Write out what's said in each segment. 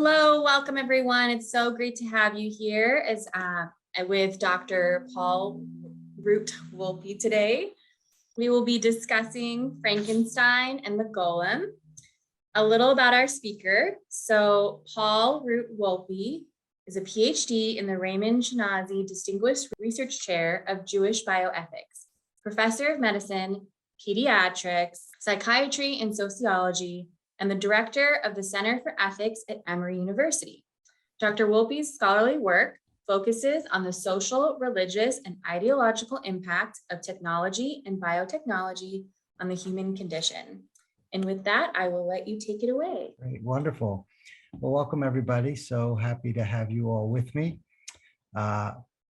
Hello, welcome everyone. It's so great to have you here with Dr. Paul Root Wolpe today. We will be discussing Frankenstein and the Golem. A little about our speaker. So Paul Root Wolpe is a Ph.D. in the Raymond Schinazi Distinguished Research Chair of Jewish Bioethics, Professor of Medicine, Pediatrics, Psychiatry and Sociology, and the director of the Center for Ethics at Emory University. Dr. Wolpe's scholarly work focuses on the social, religious, and ideological impact of technology and biotechnology on the human condition. And with that, I will let you take it away. Great, wonderful. Well, welcome everybody. So happy to have you all with me.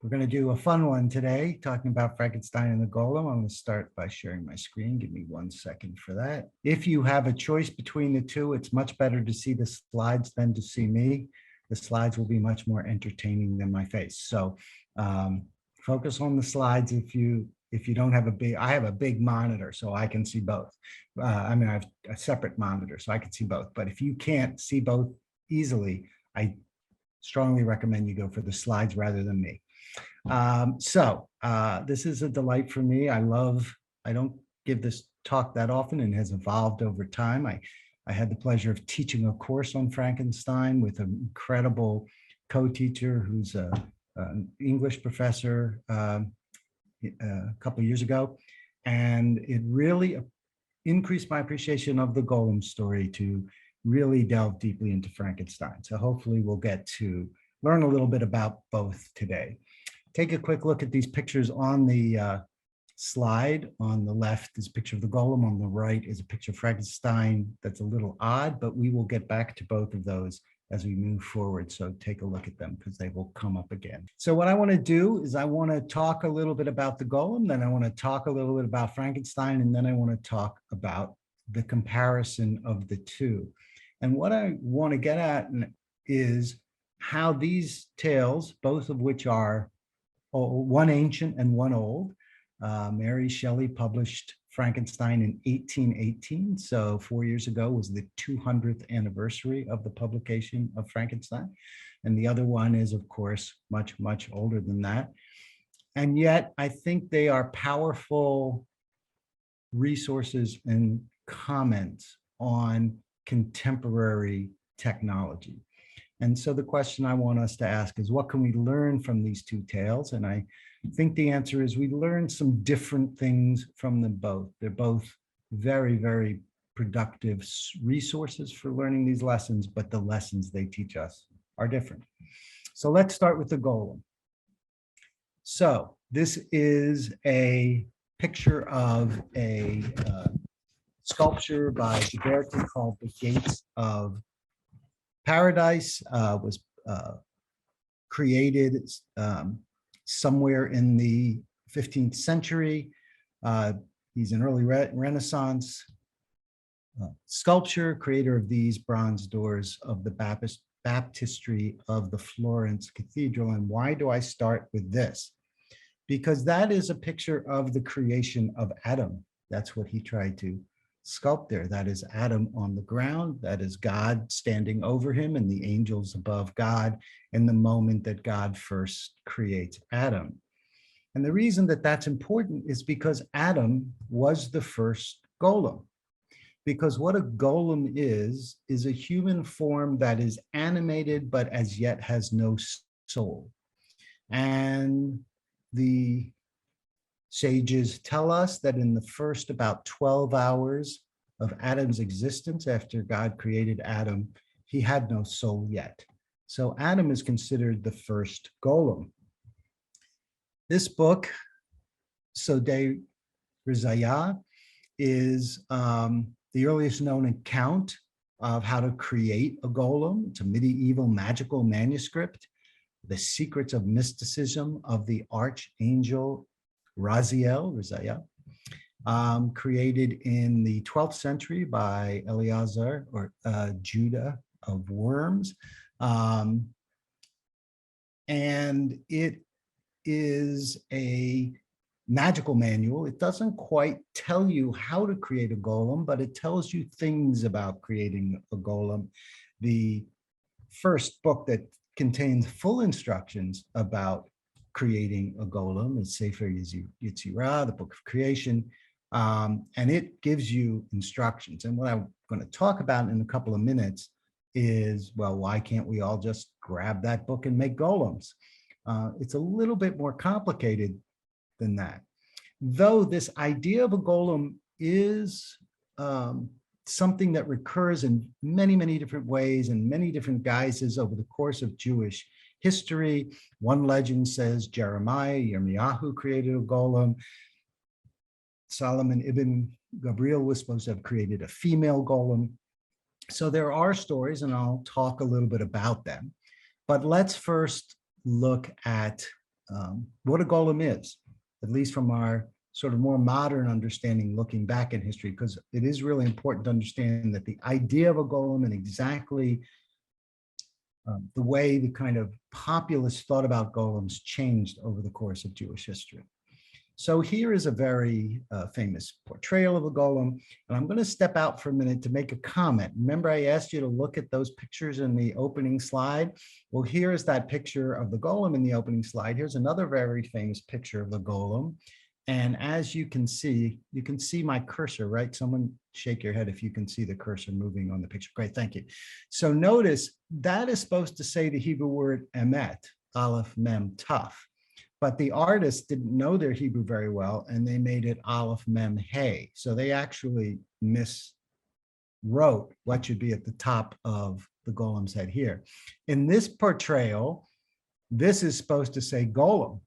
We're going to do a fun one today, talking about Frankenstein and the Golem. I'm going to start by sharing my screen. Give me 1 second for that. If you have a choice between the two, it's much better to see the slides than to see me. The slides will be much more entertaining than my face. So focus on the slides if you don't have I have a big monitor, so I can see both. I have a separate monitor, so I can see both. But if you can't see both easily, I strongly recommend you go for the slides rather than me. This is a delight for me. I don't give this talk that often, and has evolved over time. I had the pleasure of teaching a course on Frankenstein with an incredible co-teacher who's an English professor a couple of years ago. And it really increased my appreciation of the Golem story to really delve deeply into Frankenstein. So hopefully we'll get to learn a little bit about both today. Take a quick look at these pictures on the slide. On the left is a picture of the Golem. On the right is a picture of Frankenstein that's a little odd, but we will get back to both of those as we move forward. So take a look at them because they will come up again. So what I want to do is I want to talk a little bit about the Golem, then I want to talk a little bit about Frankenstein, and then I want to talk about the comparison of the two. And what I want to get at is how these tales, both of which are one ancient and one old. Mary Shelley published Frankenstein in 1818. So 4 years ago was the 200th anniversary of the publication of Frankenstein. And the other one is, of course, much, much older than that. And yet I think they are powerful resources and comments on contemporary technology. And so the question I want us to ask is, what can we learn from these two tales? And I think the answer is we learn some different things from them both. They're both very, very productive resources for learning these lessons, but the lessons they teach us are different. So let's start with the Golem. So this is a picture of a sculpture by Ghiberti called The Gates of Paradise. Was created somewhere in the 15th century. He's an early Renaissance sculpture, creator of these bronze doors of the baptistry of the Florence Cathedral. And why do I start with this? Because that is a picture of the creation of Adam. That's what he tried to sculpt there. That is Adam on the ground. That is God standing over him and the angels above God in the moment that God first creates Adam. And the reason that that's important is because Adam was the first golem. Because what a golem is a human form that is animated but as yet has no soul. And the sages tell us that in the first about 12 hours of Adam's existence after God created Adam, he had no soul yet. So Adam is considered the first golem. This book, Sodei Rizaya, is the earliest known account of how to create a golem. It's a medieval magical manuscript, The Secrets of Mysticism of the Archangel Raziel, created in the 12th century by Eleazar or Judah of Worms. And it is a magical manual. It doesn't quite tell you how to create a golem, but it tells you things about creating a golem. The first book that contains full instructions about creating a golem is Sefer Yetzirah, the Book of Creation, and it gives you instructions. And what I'm going to talk about in a couple of minutes is, well, why can't we all just grab that book and make golems? It's a little bit more complicated than that. Though this idea of a golem is something that recurs in many, many different ways and many different guises over the course of Jewish history. One legend says Yirmiyahu created a golem. Solomon ibn Gabriel was supposed to have created a female golem. So there are stories, and I'll talk a little bit about them. But let's first look at what a golem is, at least from our sort of more modern understanding looking back in history, because it is really important to understand that the idea of a golem and exactly the way the kind of populace thought about golems changed over the course of Jewish history. So here is a very famous portrayal of a golem, and I'm going to step out for a minute to make a comment. Remember, I asked you to look at those pictures in the opening slide? Well, here is that picture of the golem in the opening slide. Here's another very famous picture of the golem. And as you can see my cursor, right? Someone shake your head if you can see the cursor moving on the picture. Great, thank you. So notice that is supposed to say the Hebrew word emet, aleph, mem, taf. But the artists didn't know their Hebrew very well, and they made it aleph, mem, hey. So they actually miswrote what should be at the top of the golem's head here. In this portrayal, this is supposed to say golem.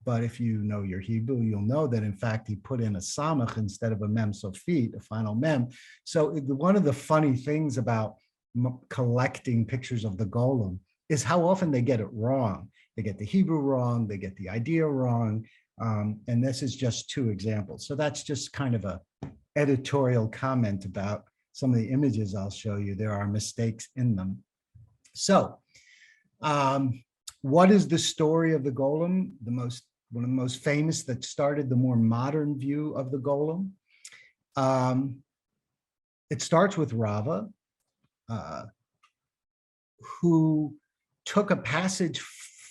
But if you know your Hebrew, you'll know that, in fact, he put in a samach instead of a mem sofit, a final mem. So one of the funny things about collecting pictures of the golem is how often they get it wrong. They get the Hebrew wrong, they get the idea wrong, and this is just two examples. So that's just kind of a editorial comment about some of the images I'll show you. There are mistakes in them. So what is the story of the golem? One of the most famous that started the more modern view of the golem. It starts with Rava, who took a passage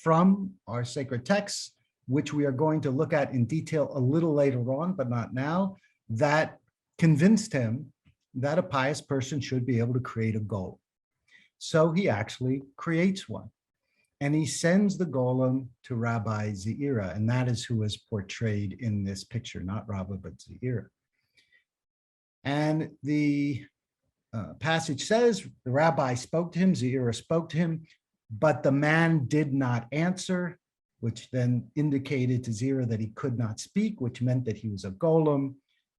from our sacred texts, which we are going to look at in detail a little later on, but not now, that convinced him that a pious person should be able to create a golem. So he actually creates one. And he sends the golem to Rabbi Zeira, and that is who is portrayed in this picture, not Rava, but Zeira. And the passage says, the rabbi spoke to him, Zeira spoke to him, but the man did not answer, which then indicated to Zeira that he could not speak, which meant that he was a golem,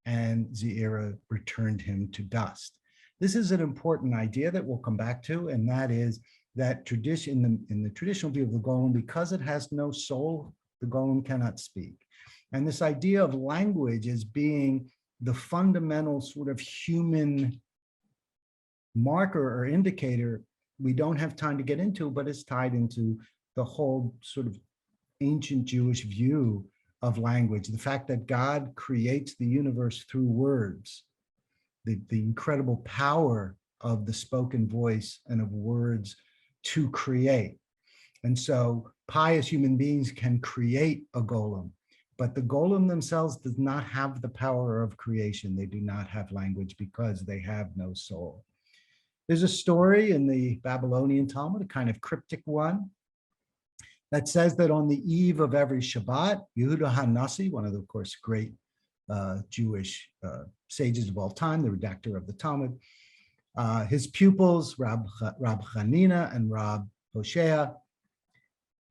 and Zeira returned him to dust. This is an important idea that we'll come back to, and that is that tradition in the traditional view of the golem, because it has no soul, the golem cannot speak. And this idea of language as being the fundamental sort of human marker or indicator, we don't have time to get into, but it's tied into the whole sort of ancient Jewish view of language. The fact that God creates the universe through words, the incredible power of the spoken voice and of words to create. And so pious human beings can create a golem, but the golem themselves does not have the power of creation. They do not have language because they have no soul. There's a story in the Babylonian Talmud, a kind of cryptic one, that says that on the eve of every Shabbat, Yehuda HaNasi, one of the, of course, great Jewish sages of all time, the redactor of the Talmud, his pupils, Rab Chanina and Rab Hoshea,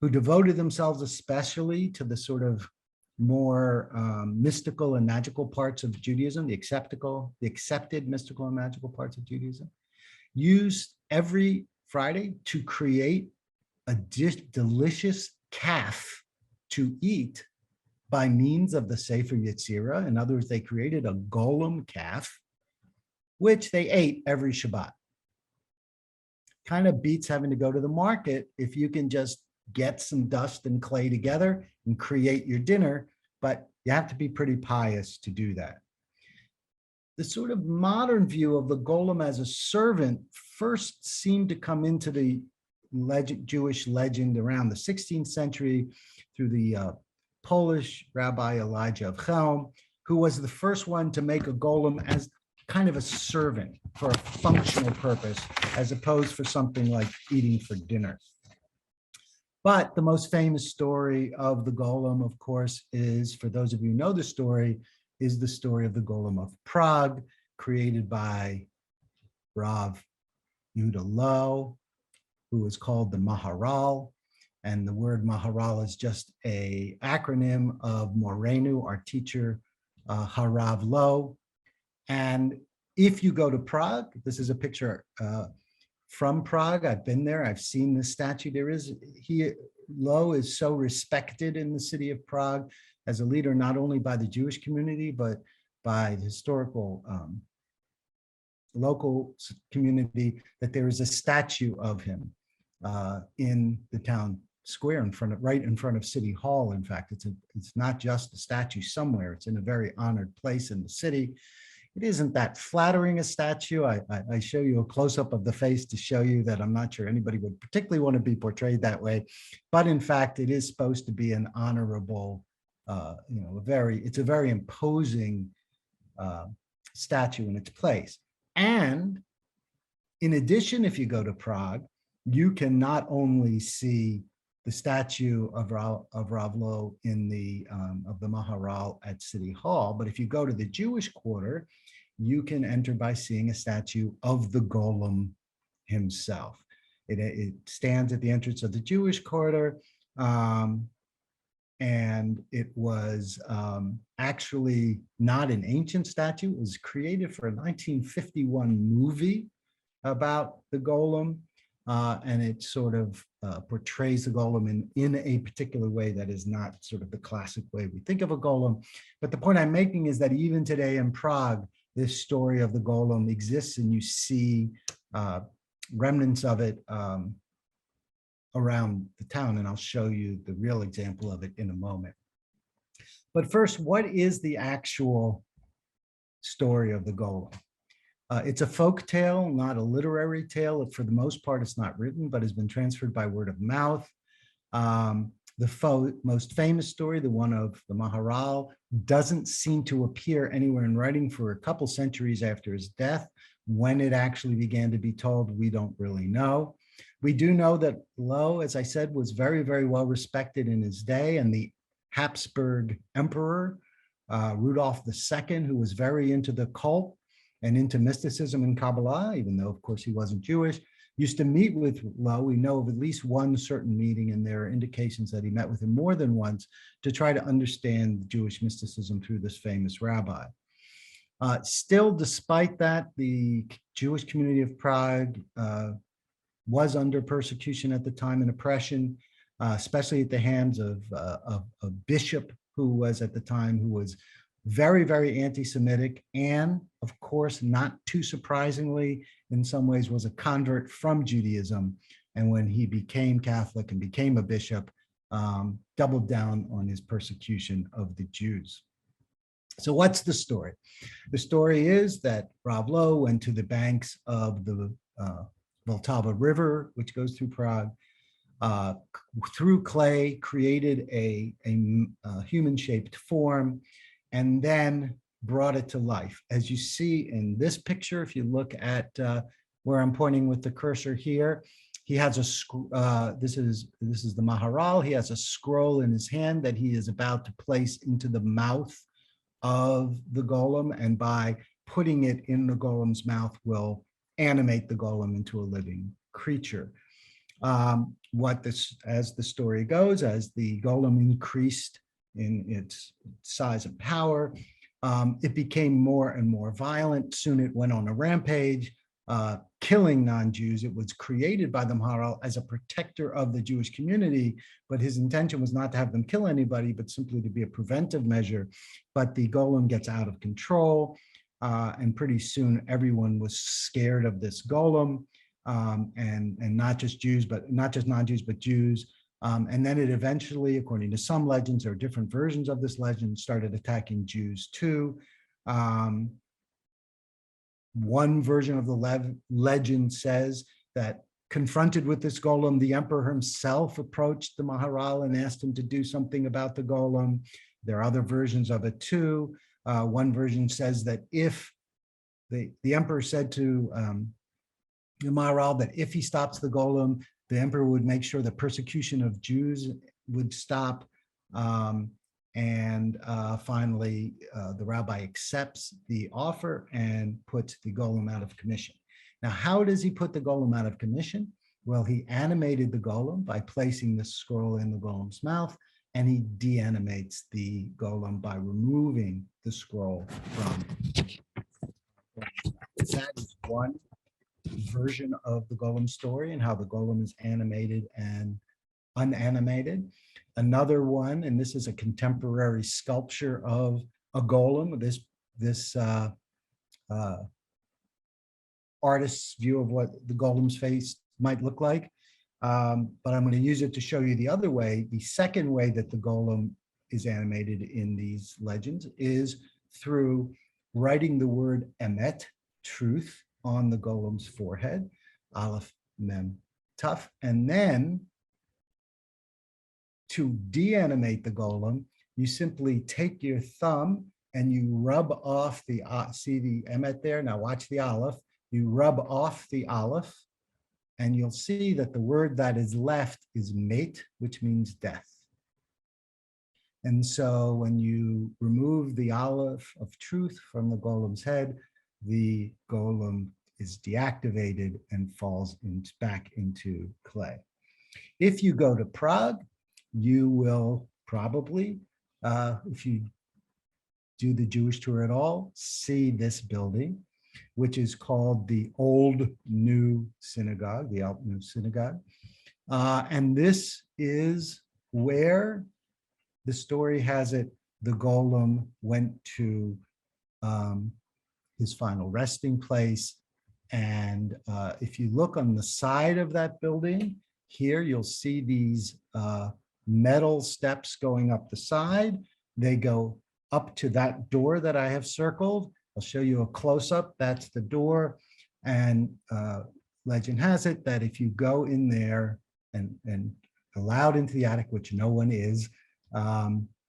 who devoted themselves especially to the sort of more mystical and magical parts of Judaism, the accepted mystical and magical parts of Judaism, used every Friday to create a delicious calf to eat by means of the Sefer Yetzirah. In other words, they created a golem calf, which they ate every Shabbat. Kind of beats having to go to the market if you can just get some dust and clay together and create your dinner, but you have to be pretty pious to do that. The sort of modern view of the golem as a servant first seemed to come into the Jewish legend around the 16th century through the Polish Rabbi Elijah of Chelm, who was the first one to make a golem as kind of a servant for a functional purpose, as opposed for something like eating for dinner. But the most famous story of the golem, of course, is, for those of you who know the story, is the story of the Golem of Prague, created by Rav Yehuda Loew, who is called the Maharal. And the word Maharal is just an acronym of Morenu, our teacher, Harav Loew. And if you go to Prague, this is a picture from Prague. I've been there. I've seen this statue. Loew is so respected in the city of Prague as a leader, not only by the Jewish community, but by the historical local community, that there is a statue of him in the town square right in front of City Hall. In fact, it's not just a statue somewhere. It's in a very honored place in the city. It isn't that flattering a statue. I show you a close-up of the face to show you that I'm not sure anybody would particularly want to be portrayed that way. But in fact, it is supposed to be an honorable, it's a very imposing statue in its place. And in addition, if you go to Prague, you can not only see the statue of Rav Loew in of the Maharal at City Hall, but if you go to the Jewish quarter, you can enter by seeing a statue of the Golem himself. It stands at the entrance of the Jewish quarter, and it was actually not an ancient statue. It was created for a 1951 movie about the Golem, and it sort of portrays the Golem in a particular way that is not sort of the classic way we think of a Golem. But the point I'm making is that even today in Prague, this story of the Golem exists, and you see remnants of it around the town, and I'll show you the real example of it in a moment. But first, what is the actual story of the Golem? It's a folk tale, not a literary tale. For the most part, it's not written, but has been transferred by word of mouth. The most famous story, the one of the Maharal, doesn't seem to appear anywhere in writing for a couple centuries after his death. When it actually began to be told, we don't really know. We do know that Loew, as I said, was very, very well respected in his day, and the Habsburg emperor, Rudolph II, who was very into the cult and into mysticism and Kabbalah, even though, of course, he wasn't Jewish, used to meet with Loew. We know of at least one certain meeting, and there are indications that he met with him more than once to try to understand Jewish mysticism through this famous rabbi. Still, despite that, the Jewish community of Prague was under persecution at the time and oppression, especially at the hands of a bishop who was at the time, who was very, very anti-Semitic, and of course, not too surprisingly, in some ways was a convert from Judaism. And when he became Catholic and became a bishop, doubled down on his persecution of the Jews. So what's the story? The story is that Rav Loew went to the banks of the Vltava River, which goes through Prague, through clay, created a human-shaped form, and then brought it to life. As you see in this picture, if you look at where I'm pointing with the cursor here, he has this is the Maharal. He has a scroll in his hand that he is about to place into the mouth of the Golem, and by putting it in the Golem's mouth will animate the Golem into a living creature. As the story goes, as the Golem increased in its size and power, it became more and more violent. Soon it went on a rampage, killing non-Jews. It was created by the Maharal as a protector of the Jewish community, but his intention was not to have them kill anybody, but simply to be a preventive measure. But the Golem gets out of control, and pretty soon everyone was scared of this Golem, and not just Jews, but not just non-Jews, but Jews. And then it eventually, according to some legends, or different versions of this legend, started attacking Jews too. One version of the legend says that confronted with this golem, the emperor himself approached the Maharal and asked him to do something about the golem. There are other versions of it too. One version says that if the emperor said to the Maharal that if he stops the golem, the emperor would make sure the persecution of Jews would stop. Finally, the rabbi accepts the offer and puts the golem out of commission. Now, how does he put the golem out of commission? Well, he animated the golem by placing the scroll in the golem's mouth, and he deanimates the golem by removing the scroll from it. That is one version of the golem story and how the golem is animated and unanimated. Another one, and this is a contemporary sculpture of a golem, this artist's view of what the golem's face might look like. But I'm going to use it to show you the other way. The second way that the golem is animated in these legends is through writing the word emet, truth, on the golem's forehead, aleph, mem, tuf, and then to deanimate the golem, you simply take your thumb and you rub off the, see the emet there? Now watch the aleph. You rub off the aleph, and you'll see that the word that is left is mate, which means death. And so when you remove the aleph of truth from the golem's head, the golem is deactivated and falls back into clay. If you go to Prague, you will probably, if you do the Jewish tour at all, see this building, which is called the Old New Synagogue, the Alt New Synagogue. And this is where the story has it, the golem went to his final resting place. And if you look on the side of that building, here you'll see these metal steps going up the side. They go up to that door that I have circled. I'll show you a close-up. That's the door. And legend has it that if you go in there and allowed into the attic, which no one is,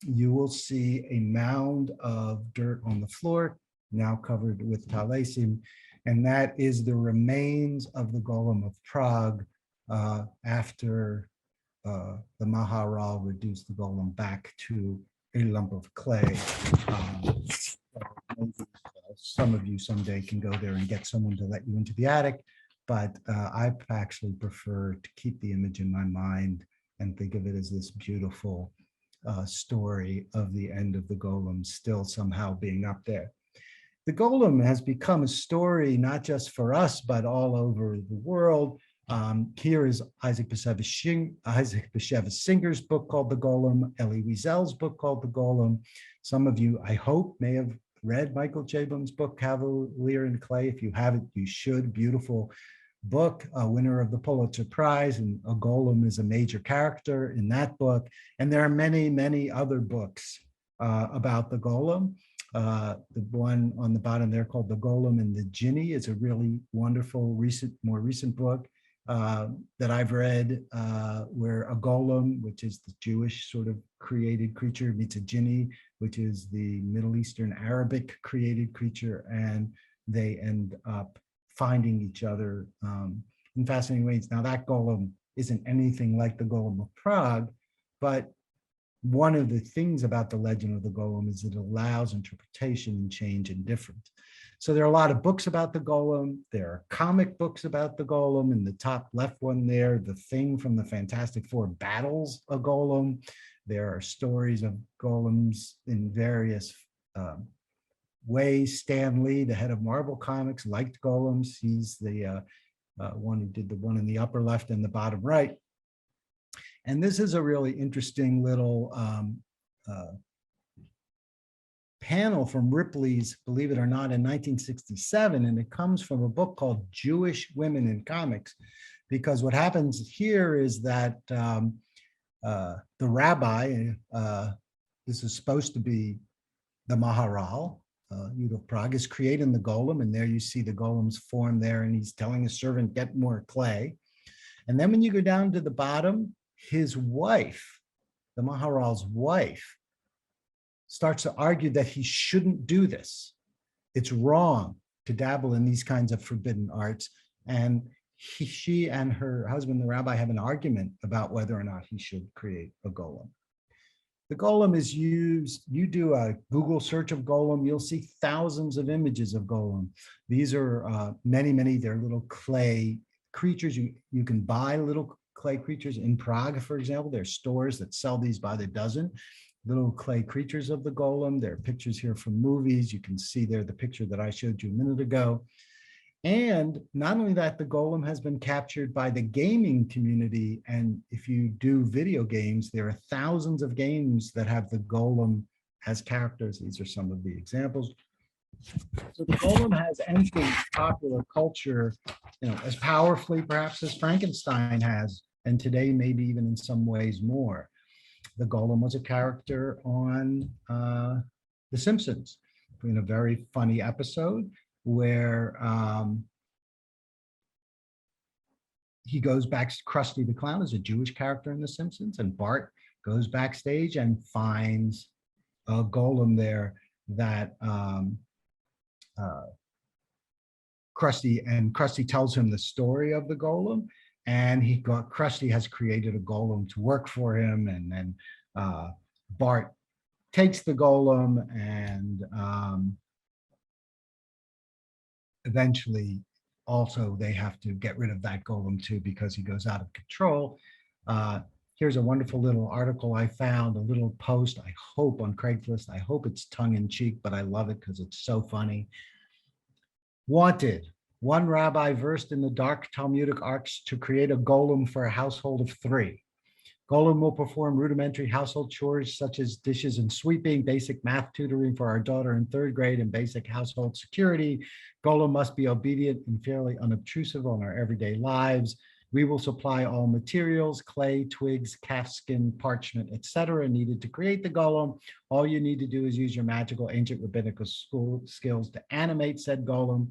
you will see a mound of dirt on the floor, now covered with talacum. And that is the remains of the Golem of Prague after the Maharal reduced the golem back to a lump of clay. Some of you someday can go there and get someone to let you into the attic, but I actually prefer to keep the image in my mind and think of it as this beautiful story of the end of the golem still somehow being up there. The golem has become a story not just for us, but all over the world. Here is Isaac Bashevis Singer's book called The Golem, Elie Wiesel's book called The Golem. Some of you, I hope, may have read Michael Chabon's book, Cavalier and Clay. If you haven't, you should. Beautiful book, winner of the Pulitzer Prize, and a golem is a major character in that book. And there are many, many other books about the golem. The one on the bottom there called The Golem and the Jinni is a really wonderful, more recent book that I've read, where a golem, which is the Jewish sort of created creature, meets a jinni, which is the Middle Eastern Arabic created creature, and they end up finding each other in fascinating ways. Now that golem isn't anything like the Golem of Prague, but one of the things about the legend of the golem is it allows interpretation and change and different. So there are a lot of books about the golem. There are comic books about the golem. In the top left one there, The Thing from the Fantastic Four battles a golem. There are stories of golems in various ways. Stan Lee, the head of Marvel Comics, liked golems. He's the one who did the one in the upper left and the bottom right. And this is a really interesting little panel from Ripley's, believe it or not, in 1967. And it comes from a book called Jewish Women in Comics, because what happens here is that the rabbi, this is supposed to be the Maharal, Jude of Prague, is creating the golem. And there you see the golem's form there, and he's telling his servant, get more clay. And then when you go down to the bottom, his wife, the Maharal's wife, starts to argue that he shouldn't do this. It's wrong to dabble in these kinds of forbidden arts. And she and her husband, the rabbi, have an argument about whether or not he should create a golem. The golem is used, you do a Google search of golem, you'll see thousands of images of golem. These are many, they're little clay creatures. You can buy little clay creatures in Prague, for example. There's stores that sell these by the dozen, little clay creatures of the golem. There are pictures here from movies. You can see there the picture that I showed you a minute ago. And not only that, the golem has been captured by the gaming community. And if you do video games, there are thousands of games that have the golem as characters. These are some of the examples. So the golem has entered popular culture, as powerfully perhaps as Frankenstein has, and today maybe even in some ways more. The golem was a character on The Simpsons in a very funny episode where he goes back. Krusty the Clown is a Jewish character in The Simpsons, and Bart goes backstage and finds a golem there that Krusty tells him the story of the golem, and Krusty has created a golem to work for him, and then Bart takes the golem and eventually also they have to get rid of that golem too because he goes out of control. Here's a wonderful little article I found, a little post, I hope on Craigslist. I hope it's tongue in cheek, but I love it because it's so funny. Wanted, one rabbi versed in the dark Talmudic arts to create a golem for a household of 3. Golem will perform rudimentary household chores such as dishes and sweeping, basic math tutoring for our daughter in 3rd grade, and basic household security. Golem must be obedient and fairly unobtrusive on our everyday lives. We will supply all materials, clay, twigs, calfskin, parchment, etc. needed to create the golem. All you need to do is use your magical ancient rabbinical skills to animate said golem.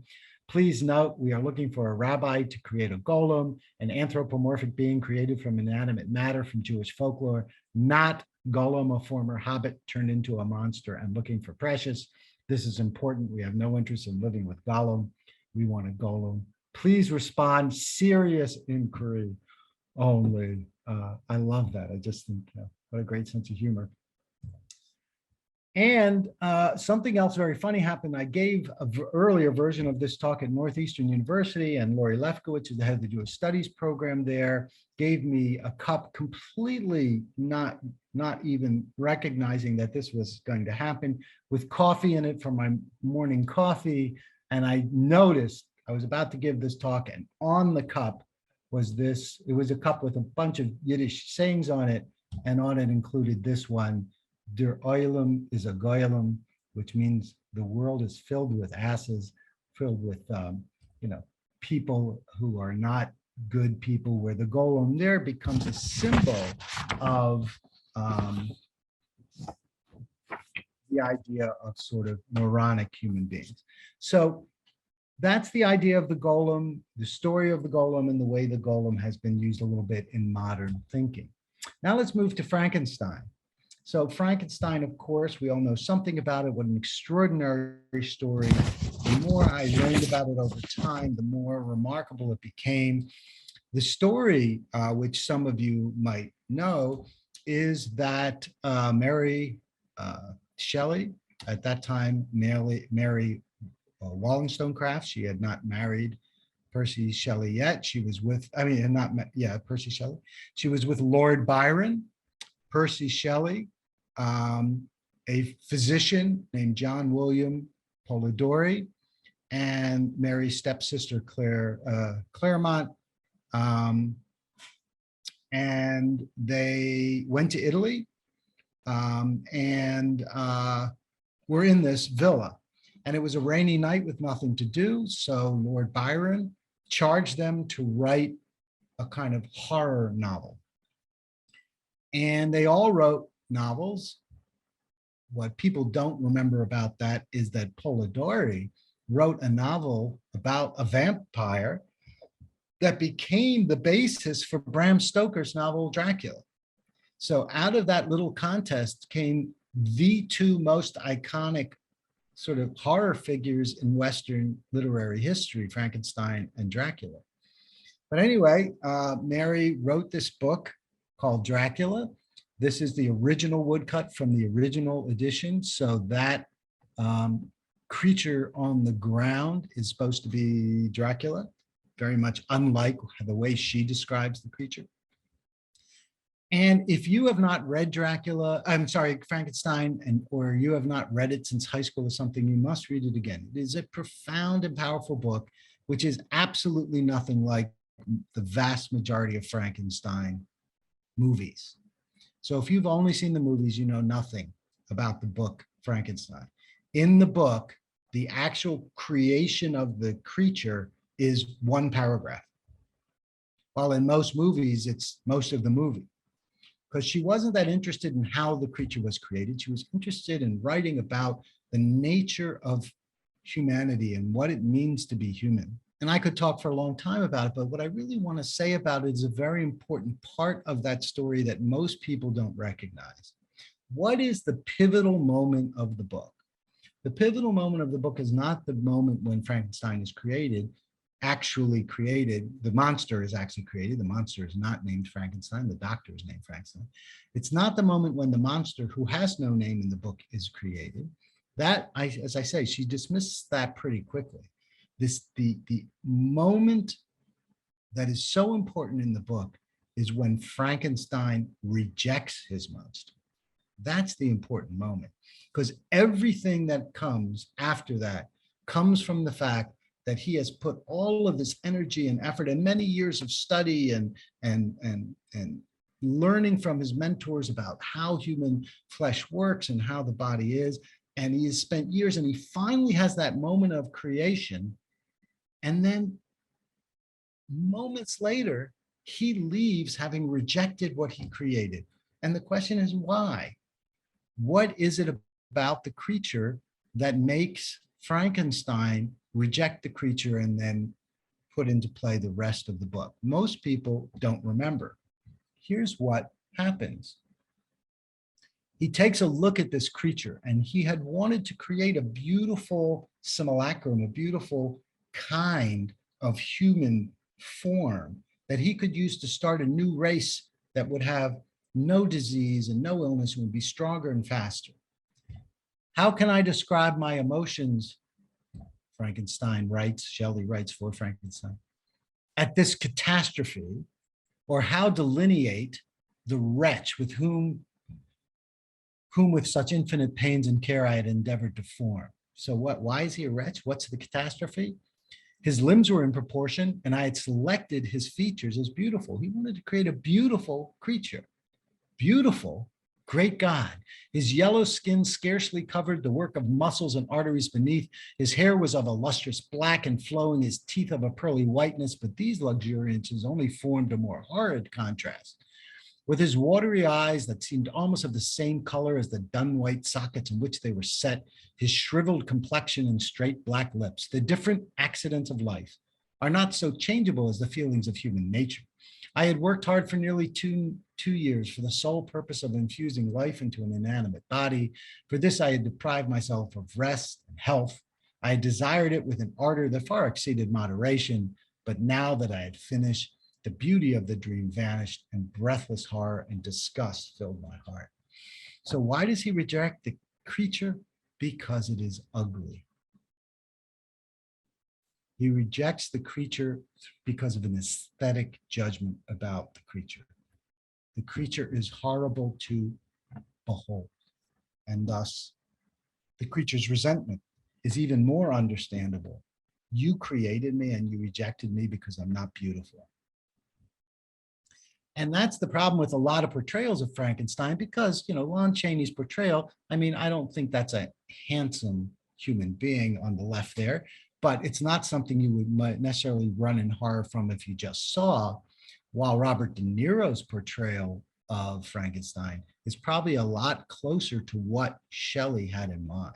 Please note, we are looking for a rabbi to create a golem, an anthropomorphic being created from inanimate matter from Jewish folklore, not Golem, a former hobbit turned into a monster and looking for precious. This is important. We have no interest in living with Golem. We want a golem. Please respond, serious inquiry only. I love that. I just think what a great sense of humor. And something else very funny happened. I gave an earlier version of this talk at Northeastern University, and Lori Lefkowitz, who's the head of the Jewish Studies program there, gave me a cup completely not even recognizing that this was going to happen, with coffee in it for my morning coffee. And I noticed I was about to give this talk, and on the cup was this. It was a cup with a bunch of Yiddish sayings on it, and on it included this one: Der Oilem is a Goylem, which means the world is filled with asses, filled with people who are not good people, where the golem there becomes a symbol of the idea of sort of moronic human beings. So that's the idea of the golem, the story of the golem, and the way the golem has been used a little bit in modern thinking. Now let's move to Frankenstein. So Frankenstein, of course, we all know something about it. What an extraordinary story. The more I learned about it over time, the more remarkable it became. The story, which some of you might know, is that Mary Shelley, at that time, Mary Wollstonecraft, she had not married Percy Shelley yet. She was with, Percy Shelley. She was with Lord Byron, Percy Shelley, a physician named John William Polidori, and Mary's stepsister Claremont, and they went to Italy and were in this villa. And it was a rainy night with nothing to do, so Lord Byron charged them to write a kind of horror novel. And they all wrote novels. What people don't remember about that is that Polidori wrote a novel about a vampire that became the basis for Bram Stoker's novel Dracula. So out of that little contest came the two most iconic sort of horror figures in Western literary history, Frankenstein and Dracula. But anyway, Mary wrote this book called Dracula. This is the original woodcut from the original edition. So that creature on the ground is supposed to be Dracula, very much unlike the way she describes the creature. And if you have not read Frankenstein, or you have not read it since high school or something, you must read it again. It is a profound and powerful book, which is absolutely nothing like the vast majority of Frankenstein movies. So if you've only seen the movies, you know nothing about the book Frankenstein. In the book, the actual creation of the creature is one paragraph. While in most movies, it's most of the movie. Because she wasn't that interested in how the creature was created. She was interested in writing about the nature of humanity and what it means to be human. And I could talk for a long time about it, but what I really want to say about it is a very important part of that story that most people don't recognize. What is the pivotal moment of the book? The pivotal moment of the book is not the moment when Frankenstein is actually created. The monster is actually created. The monster is not named Frankenstein. The doctor is named Frankenstein. It's not the moment when the monster, who has no name in the book, is created. That, as I say, she dismisses that pretty quickly. The moment that is so important in the book is when Frankenstein rejects his monster. That's the important moment, because everything that comes after that comes from the fact that he has put all of this energy and effort and many years of study and learning from his mentors about how human flesh works and how the body is. And he has spent years, and he finally has that moment of creation. And then moments later, he leaves having rejected what he created. And the question is, why? What is it about the creature that makes Frankenstein reject the creature and then put into play the rest of the book? Most people don't remember. Here's what happens. He takes a look at this creature, and he had wanted to create a beautiful simulacrum, a beautiful kind of human form that he could use to start a new race that would have no disease and no illness, and would be stronger and faster. How can I describe my emotions, Frankenstein writes, Shelley writes for Frankenstein, at this catastrophe, or how delineate the wretch with whom with such infinite pains and care I had endeavored to form? So why is he a wretch? What's the catastrophe? His limbs were in proportion, and I had selected his features as beautiful. He wanted to create a beautiful creature. Beautiful, great God. His yellow skin scarcely covered the work of muscles and arteries beneath. His hair was of a lustrous black and flowing, his teeth of a pearly whiteness, but these luxuriances only formed a more horrid contrast. With his watery eyes that seemed almost of the same color as the dun-white sockets in which they were set, his shriveled complexion and straight black lips, the different accidents of life are not so changeable as the feelings of human nature. I had worked hard for nearly two years for the sole purpose of infusing life into an inanimate body. For this, I had deprived myself of rest and health. I had desired it with an ardor that far exceeded moderation, but now that I had finished, the beauty of the dream vanished, and breathless horror and disgust filled my heart. So why does he reject the creature? Because it is ugly. He rejects the creature because of an aesthetic judgment about the creature. The creature is horrible to behold, and thus the creature's resentment is even more understandable. You created me and you rejected me because I'm not beautiful. And that's the problem with a lot of portrayals of Frankenstein, because, Lon Chaney's portrayal, I don't think that's a handsome human being on the left there, but it's not something you would necessarily run in horror from if you just saw, while Robert De Niro's portrayal of Frankenstein is probably a lot closer to what Shelley had in mind.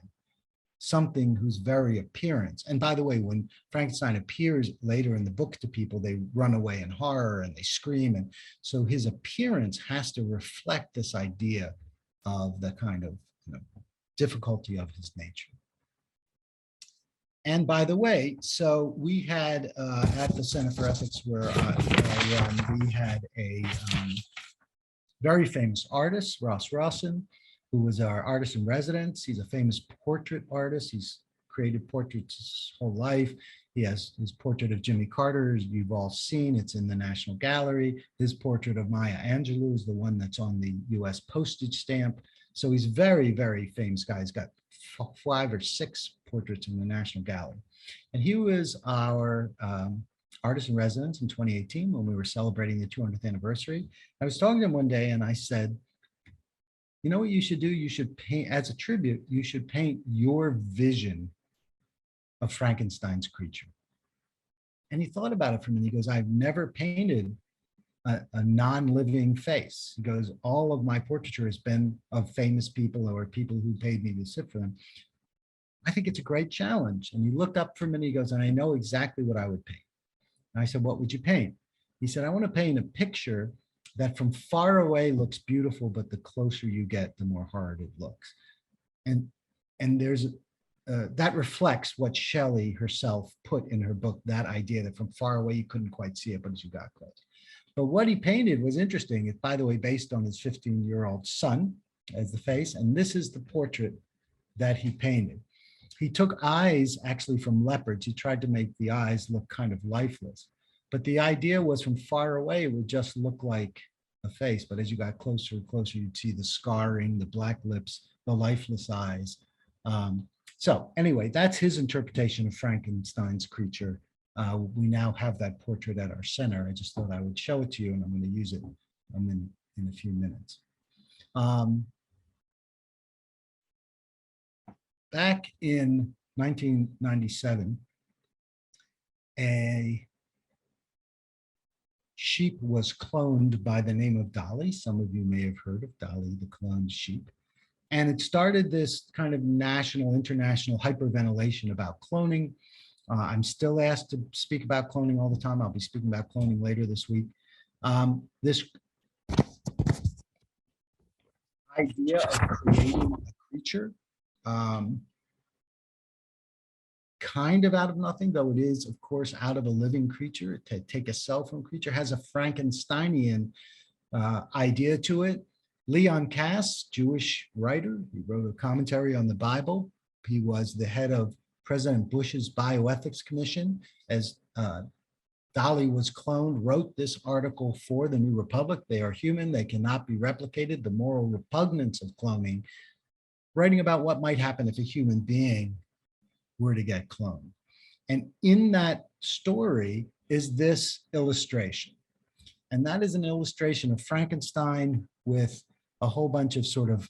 something whose very appearance, and by the way, when Frankenstein appears later in the book to people, they run away in horror and they scream. And so his appearance has to reflect this idea of the kind of difficulty of his nature. And by the way, so we had at the Center for Ethics where I run, we had a very famous artist, Ross Rawson, who was our artist in residence. He's a famous portrait artist. He's created portraits his whole life. He has his portrait of Jimmy Carter, as you've all seen. It's in the National Gallery. His portrait of Maya Angelou is the one that's on the US postage stamp. So he's very, very famous guy. He's got 5 or 6 portraits in the National Gallery. And he was our artist in residence in 2018 when we were celebrating the 200th anniversary. I was talking to him one day and I said, you know what you should do? You should paint, as a tribute, you should paint your vision of Frankenstein's creature. And he thought about it for a minute. He goes, I've never painted a non-living face. He goes, all of my portraiture has been of famous people or people who paid me to sit for them. I think it's a great challenge. And he looked up for a minute, he goes, and I know exactly what I would paint. And I said, what would you paint? He said, I want to paint a picture that from far away looks beautiful, but the closer you get, the more hard it looks. And there's that reflects what Shelley herself put in her book, that idea that from far away you couldn't quite see it, but as you got close. But what he painted was interesting. It's, by the way, based on his 15-year-old son as the face. And this is the portrait that he painted. He took eyes actually from leopards. He tried to make the eyes look kind of lifeless. But the idea was from far away, it would just look like a face. But as you got closer and closer, you'd see the scarring, the black lips, the lifeless eyes. So anyway, that's his interpretation of Frankenstein's creature. We now have that portrait at our center. I just thought I would show it to you, and I'm going to use it in a few minutes. Back in 1997, a sheep was cloned by the name of Dolly. Some of you may have heard of Dolly, the cloned sheep. And it started this kind of national, international hyperventilation about cloning. I'm still asked to speak about cloning all the time. I'll be speaking about cloning later this week. This idea of creating a creature, kind of out of nothing, though it is, of course, out of a living creature, to take a cell phone creature, has a Frankensteinian idea to it. Leon Kass, Jewish writer, he wrote a commentary on the Bible. He was the head of President Bush's Bioethics Commission. As Dolly was cloned, wrote this article for the New Republic. They are human, they cannot be replicated, the moral repugnance of cloning, writing about what might happen if a human being were to get cloned. And in that story is this illustration. And that is an illustration of Frankenstein with a whole bunch of sort of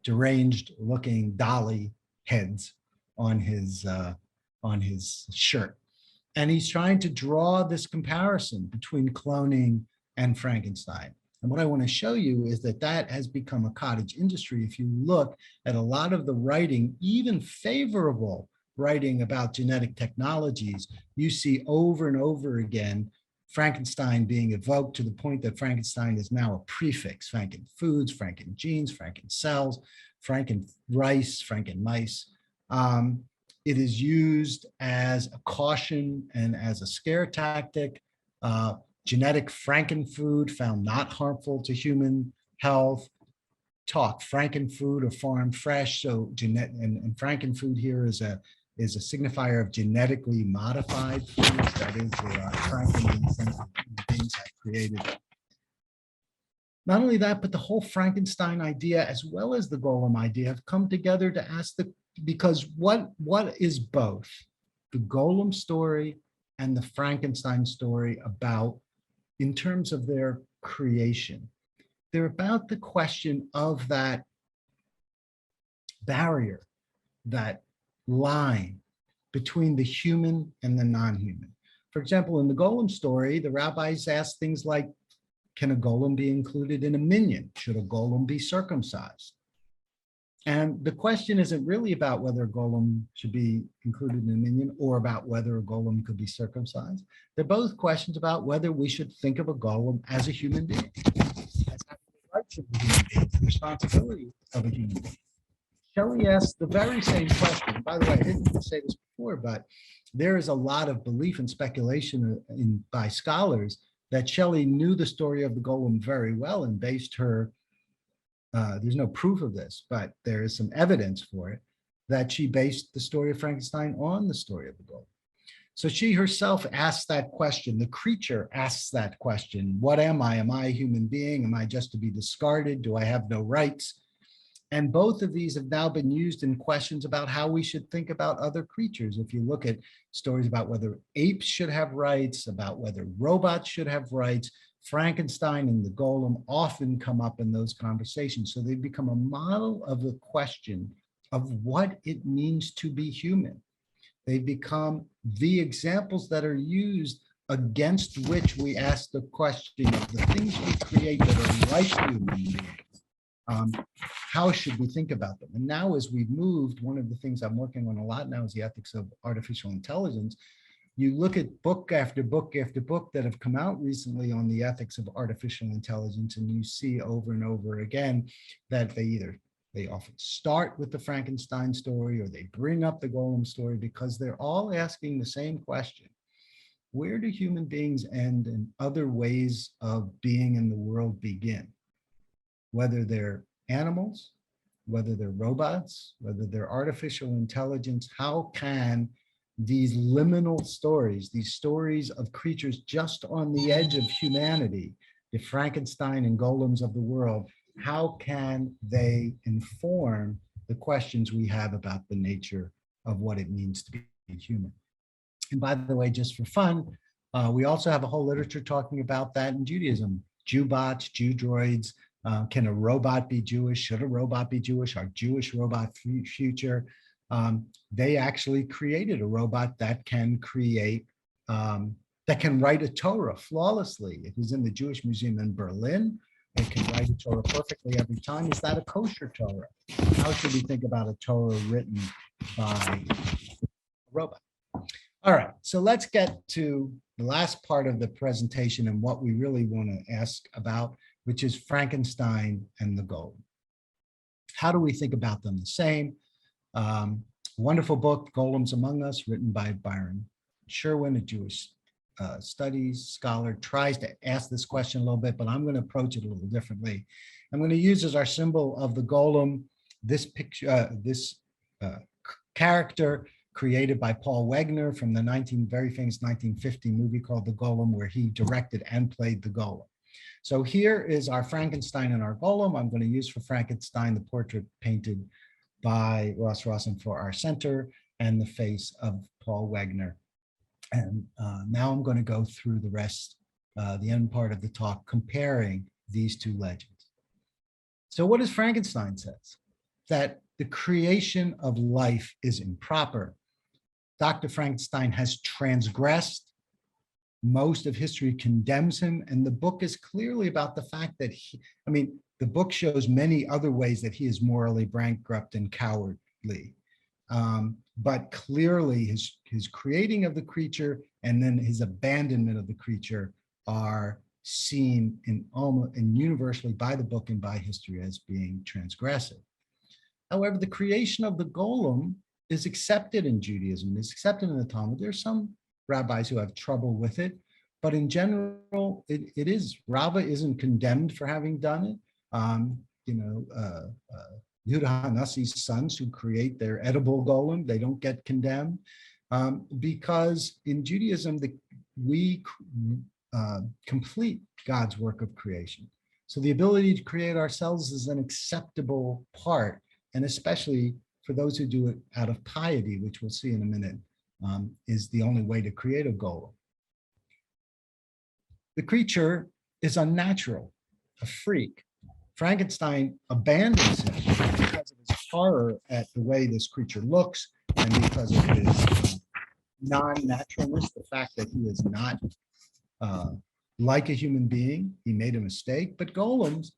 deranged looking Dolly heads on his shirt. And he's trying to draw this comparison between cloning and Frankenstein. And what I want to show you is that that has become a cottage industry. If you look at a lot of the writing, even favorable writing about genetic technologies, you see over and over again Frankenstein being evoked to the point that Frankenstein is now a prefix. Franken foods, Franken genes, Franken cells, Franken rice, Franken mice. It is used as a caution and as a scare tactic. Genetic Frankenfood found not harmful to human health. Talk Frankenfood or farm fresh. So and Frankenfood here is a signifier of genetically modified foods. That is, there are Franken things that created. Not only that, but the whole Frankenstein idea, as well as the Golem idea, have come together to ask because what is both the Golem story and the Frankenstein story about in terms of their creation? They're about the question of that barrier, that line between the human and the non-human. For example, in the Golem story, the rabbis ask things like, can a golem be included in a minion? Should a golem be circumcised? And the question isn't really about whether a golem should be included in a minion or about whether a golem could be circumcised. They're both questions about whether we should think of a golem as a human being, as having the rights of a human being, the responsibility of a human being. Shelley asked the very same question. By the way, I didn't say this before, but there is a lot of belief and speculation by scholars that Shelley knew the story of the golem very well and based her there's no proof of this, but there is some evidence for it, that she based the story of Frankenstein on the story of the golem. So she herself asked that question. The creature asks that question. What am I? Am I a human being? Am I just to be discarded? Do I have no rights? And both of these have now been used in questions about how we should think about other creatures. If you look at stories about whether apes should have rights, about whether robots should have rights, Frankenstein and the Golem often come up in those conversations. So they become a model of the question of what it means to be human. They become the examples that are used against which we ask the question of the things we create that are like human beings. How should we think about them? And now as we've moved, one of the things I'm working on a lot now is the ethics of artificial intelligence. You look at book after book after book that have come out recently on the ethics of artificial intelligence, and you see over and over again that they often start with the Frankenstein story or they bring up the Golem story because they're all asking the same question. Where do human beings end and other ways of being in the world begin? Whether they're animals, whether they're robots, whether they're artificial intelligence, how can these liminal stories, these stories of creatures just on the edge of humanity, the Frankenstein and golems of the world, how can they inform the questions we have about the nature of what it means to be human? And by the way, just for fun, we also have a whole literature talking about that in Judaism. Jewbots, Jew droids. Can a robot be Jewish? Should a robot be Jewish? Our Jewish robot future? They actually created a robot that can create, that can write a Torah flawlessly. It was in the Jewish Museum in Berlin. It can write a Torah perfectly every time. Is that a kosher Torah? How should we think about a Torah written by a robot? All right, so let's get to the last part of the presentation and what we really want to ask about, which is Frankenstein and the Golem. How do we think about them the same? Wonderful book, Golems Among Us, written by Byron Sherwin, a Jewish studies scholar, tries to ask this question a little bit, but I'm going to approach it a little differently. I'm going to use as our symbol of the golem this picture, this character created by Paul Wegener from the very famous 1950 movie called The Golem, where he directed and played the golem. So here is our Frankenstein and our golem. I'm going to use for Frankenstein the portrait painted by Ross Rossen for our center and the face of Paul Wegener. And now I'm going to go through the rest, the end part of the talk, comparing these two legends. So what does Frankenstein says? That the creation of life is improper. Dr. Frankenstein has transgressed. Most of history condemns him, and the book is clearly about the fact that the book shows many other ways that he is morally bankrupt and cowardly. But clearly his creating of the creature and then his abandonment of the creature are seen in universally by the book and by history as being transgressive. However, the creation of the golem is accepted in Judaism, is accepted in the Talmud. There's some rabbis who have trouble with it, but in general, it is. Rava isn't condemned for having done it. Yehuda Hanassi's sons who create their edible golem, they don't get condemned because in Judaism, we complete God's work of creation. So the ability to create ourselves is an acceptable part, and especially for those who do it out of piety, which we'll see in a minute, is the only way to create a golem. The creature is unnatural, a freak. Frankenstein abandons him because of his horror at the way this creature looks and because of his non-naturalness, the fact that he is not like a human being. He made a mistake, but golems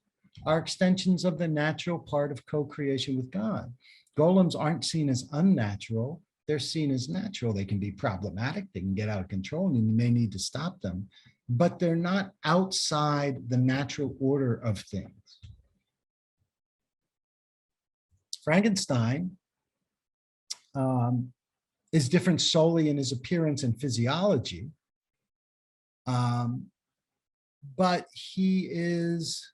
are extensions of the natural part of co-creation with God. Golems aren't seen as unnatural, they're seen as natural. They can be problematic, they can get out of control, and you may need to stop them, but they're not outside the natural order of things. Frankenstein is different solely in his appearance and physiology, but he is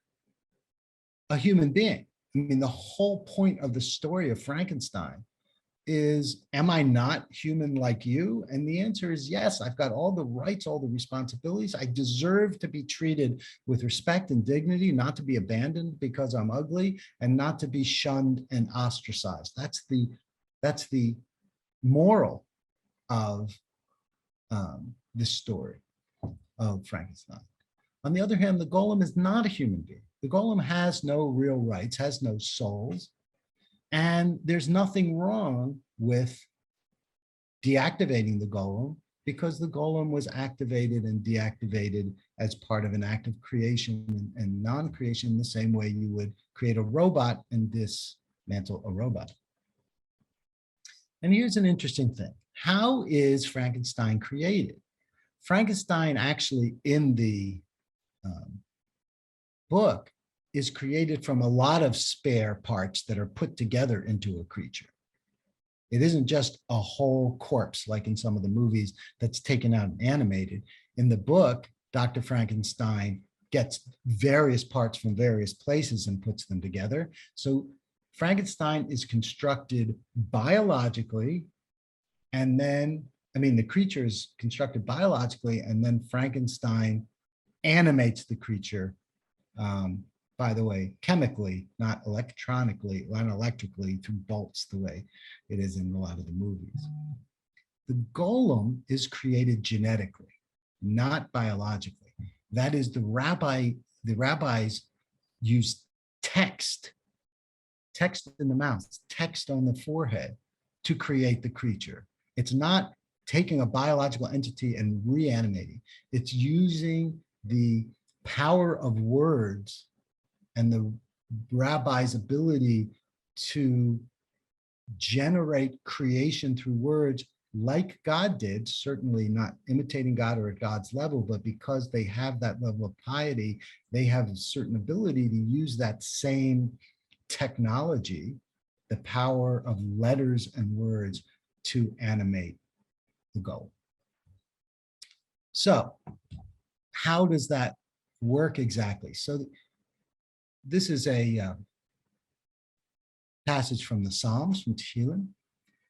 a human being. I mean, the whole point of the story of Frankenstein is, am I not human like you? And the answer is yes, I've got all the rights, all the responsibilities. I deserve to be treated with respect and dignity, not to be abandoned because I'm ugly, and not to be shunned and ostracized. That's the moral of this story of Frankenstein. On the other hand, the golem is not a human being. The golem has no real rights, has no souls, and there's nothing wrong with deactivating the golem, because the golem was activated and deactivated as part of an act of creation and non-creation, in the same way you would create a robot and dismantle a robot. And here's an interesting thing. How is Frankenstein created? Frankenstein actually in the book is created from a lot of spare parts that are put together into a creature. It isn't just a whole corpse like in some of the movies that's taken out and animated. In the book, Dr. Frankenstein gets various parts from various places and puts them together. So Frankenstein is constructed biologically, and then, the creature is constructed biologically, and then Frankenstein animates the creature, by the way, chemically, not electronically, not electrically, through bolts the way it is in a lot of the movies. The golem is created genetically, not biologically. That is, the rabbis use text in the mouth, text on the forehead to create the creature. It's not taking a biological entity and reanimating. It's using the power of words and the rabbi's ability to generate creation through words like God did, certainly not imitating God or at God's level, but because they have that level of piety, they have a certain ability to use that same technology, the power of letters and words, to animate the goal. So how does that work exactly? So this is a passage from the Psalms, from Tehillim,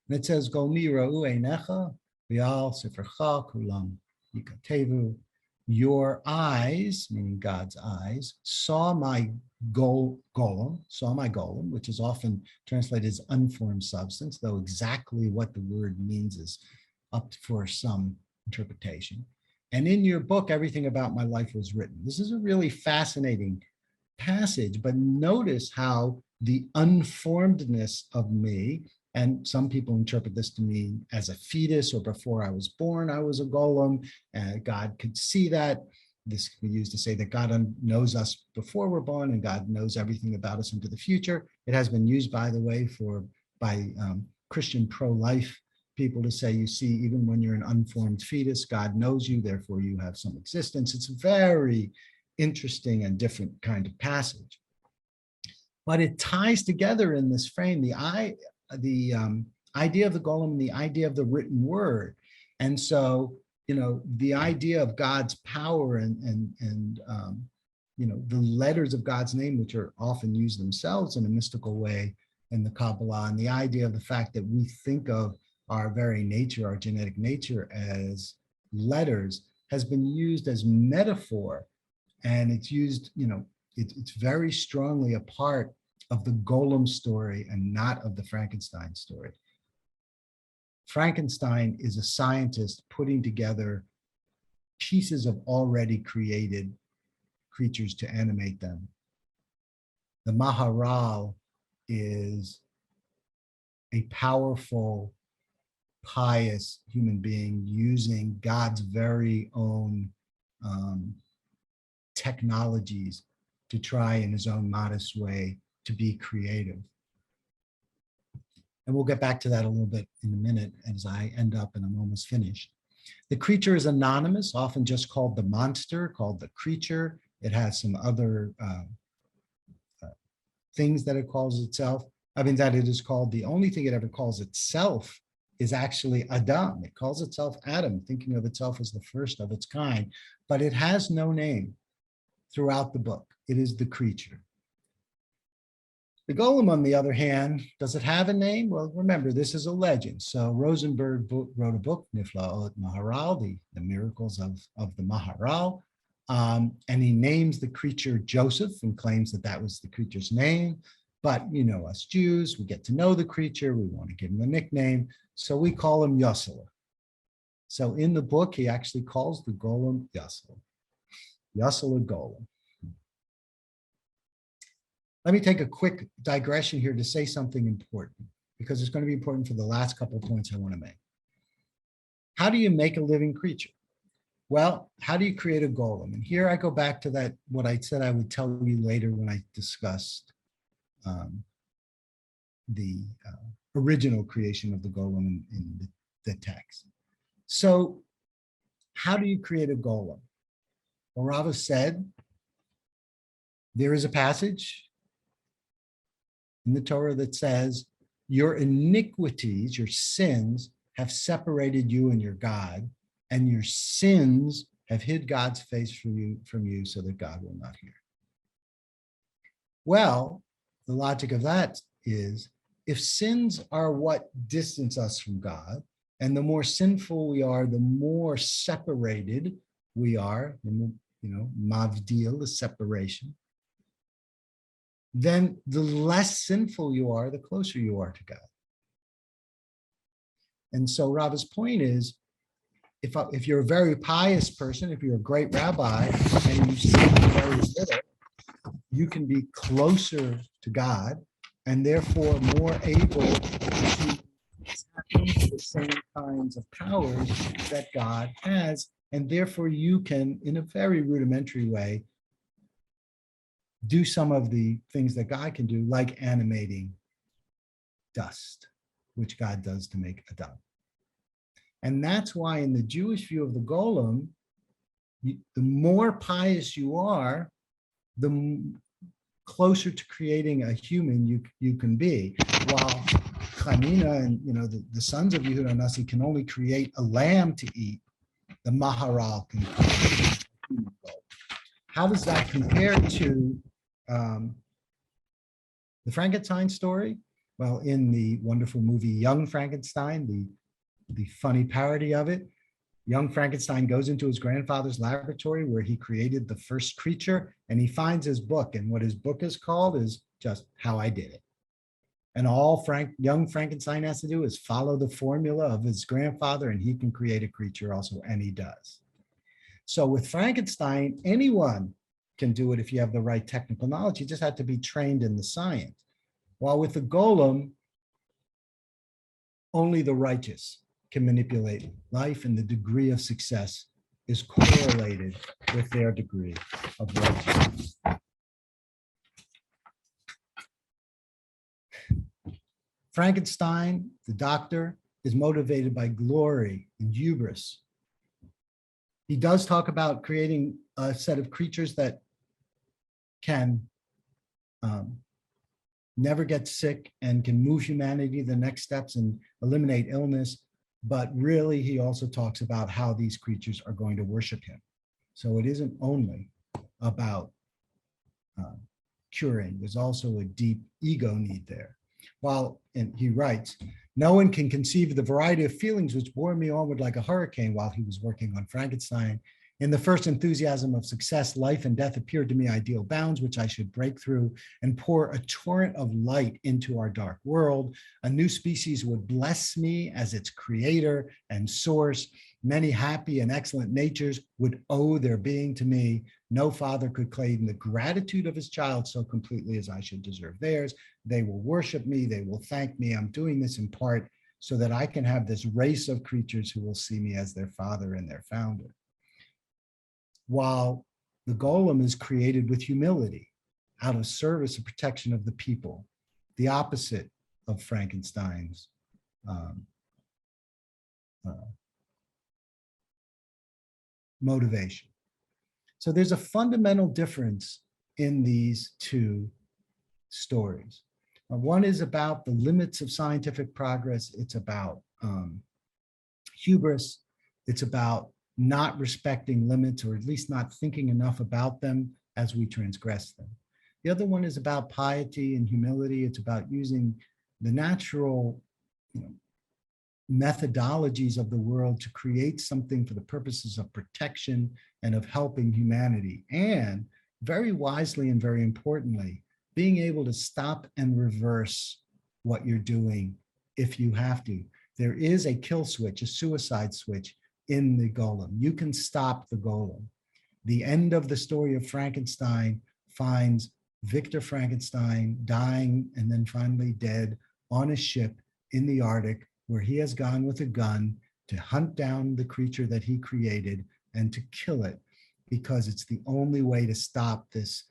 and it says, Go mi ra'u einecha v'al sefercha kulam yikatevu. Your eyes, meaning God's eyes, saw my golem, which is often translated as unformed substance, though exactly what the word means is up for some interpretation. And in your book, everything about my life was written. This is a really fascinating passage, but notice how the unformedness of me, and some people interpret this to mean as a fetus or before I was born, I was a golem. God could see that. This can be used to say that God knows us before we're born and God knows everything about us into the future. It has been used, by the way, by Christian pro-life people to say, you see, even when you're an unformed fetus, God knows you, therefore you have some existence. It's a very interesting and different kind of passage. But it ties together in this frame the idea of the golem and the idea of the written word. And so, the idea of God's power and the letters of God's name, which are often used themselves in a mystical way in the Kabbalah, and the idea of the fact that we think of our very nature, our genetic nature, as letters, has been used as metaphor. And it's used, it's very strongly a part of the golem story and not of the Frankenstein story. Frankenstein is a scientist putting together pieces of already created creatures to animate them. The Maharal is a powerful, pious human being using God's very own technologies to try in his own modest way to be creative. And we'll get back to that a little bit in a minute as I end up and I'm almost finished. The creature is anonymous, often just called the monster, called the creature. It has some other things that it calls itself. I mean, that it is called. The only thing it ever calls itself is actually Adam. It calls itself Adam, thinking of itself as the first of its kind, but it has no name throughout the book. It is the creature. The golem, on the other hand, does it have a name? Well, remember, this is a legend. So Rosenberg wrote a book, Niflaot Maharal, the miracles of the Maharal, and he names the creature Joseph and claims that that was the creature's name. But you know, us Jews, we get to know the creature. We want to give him a nickname. So we call him Yossela. So in the book, he actually calls the golem Yossela. Yossela Golem. Let me take a quick digression here to say something important, because it's going to be important for the last couple of points I want to make. How do you make a living creature? Well, how do you create a golem? And here I go back to that, what I said I would tell you later when I discussed the original creation of the golem in the text. So how do you create a golem? Well, Rava said, there is a passage in the Torah that says, your iniquities, your sins have separated you and your God, and your sins have hid God's face from you so that God will not hear. Well, the logic of that is, if sins are what distance us from God, and the more sinful we are, the more separated we are, mavdil, the separation, then the less sinful you are, the closer you are to God. And so Rava's point is, if you're a very pious person, if you're a great rabbi, and you sin very little, you can be closer to God and therefore more able to tap into the same kinds of powers that God has. And therefore you can, in a very rudimentary way, do some of the things that God can do, like animating dust, which God does to make Adam. And that's why in the Jewish view of the golem, the more pious you are, the closer to creating a human you can be. While Chanina and the sons of Yehuda Nasi can only create a lamb to eat, the Maharal can create a human golem. How does that compare to the Frankenstein story? Well, in the wonderful movie Young Frankenstein, the funny parody of it, young Frankenstein goes into his grandfather's laboratory where he created the first creature, and he finds his book. And what his book is called is just How I Did It. And all young Frankenstein has to do is follow the formula of his grandfather, and he can create a creature also, and he does. So with Frankenstein, anyone can do it if you have the right technical knowledge. You just have to be trained in the science. While with the golem, only the righteous can manipulate life, and the degree of success is correlated with their degree of righteousness. Frankenstein, the doctor, is motivated by glory and hubris. He does talk about creating a set of creatures that can never get sick and can move humanity the next steps and eliminate illness. But really, he also talks about how these creatures are going to worship him. So it isn't only about curing. There's also a deep ego need there. And he writes, no one can conceive the variety of feelings which bore me onward like a hurricane while he was working on Frankenstein. In the first enthusiasm of success, life and death appeared to me ideal bounds, which I should break through and pour a torrent of light into our dark world. A new species would bless me as its creator and source. Many happy and excellent natures would owe their being to me. No father could claim the gratitude of his child so completely as I should deserve theirs. They will worship me. They will thank me. I'm doing this in part so that I can have this race of creatures who will see me as their father and their founder. While the golem is created with humility. out of service and protection of the people, the opposite of Frankenstein's motivation. So there's a fundamental difference in these two stories. One is about the limits of scientific progress. It's about hubris. It's about not respecting limits, or at least not thinking enough about them as we transgress them. The other one is about piety and humility. It's about using the natural, methodologies of the world to create something for the purposes of protection and of helping humanity. And very wisely and very importantly, being able to stop and reverse what you're doing if you have to. There is a kill switch, a suicide switch in the golem. You can stop the golem. The end of the story of Frankenstein finds Victor Frankenstein dying and then finally dead on a ship in the Arctic, where he has gone with a gun to hunt down the creature that he created and to kill it, because it's the only way to stop this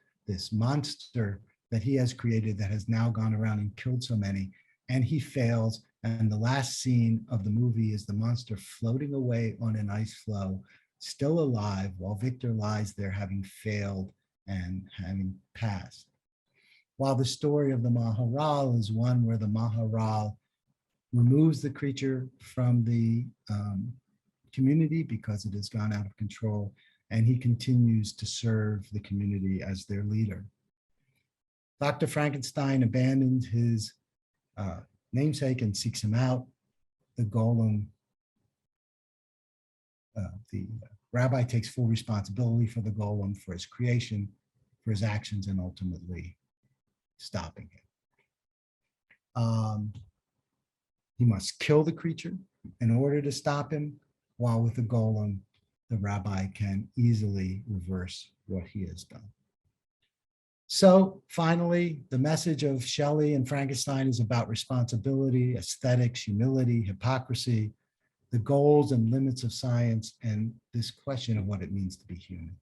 monster that he has created that has now gone around and killed so many. And he fails. And the last scene of the movie is the monster floating away on an ice floe, still alive, while Victor lies there having failed and having passed. While the story of the Maharal is one where the Maharal removes the creature from the community because it has gone out of control, and he continues to serve the community as their leader. Dr. Frankenstein abandons his namesake and seeks him out. The golem, the rabbi takes full responsibility for the golem, for his creation, for his actions, and ultimately stopping him. He must kill the creature in order to stop him, while with the golem, the rabbi can easily reverse what he has done. So finally, the message of Shelley and Frankenstein is about responsibility, aesthetics, humility, hypocrisy, the goals and limits of science, and this question of what it means to be human.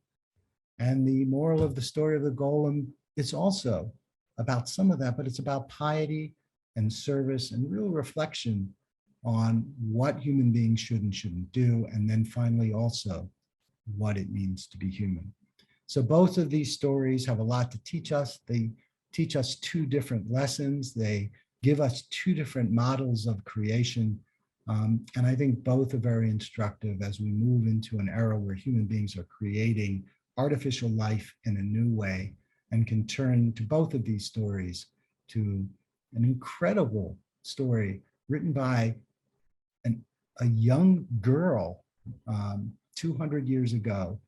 And the moral of the story of the golem is also about some of that, but it's about piety and service and real reflection on what human beings should and shouldn't do. And then finally, also what it means to be human. So both of these stories have a lot to teach us. They teach us two different lessons. They give us two different models of creation. And I think both are very instructive as we move into an era where human beings are creating artificial life in a new way, and can turn to both of these stories to an incredible story written by a young girl 200 years ago,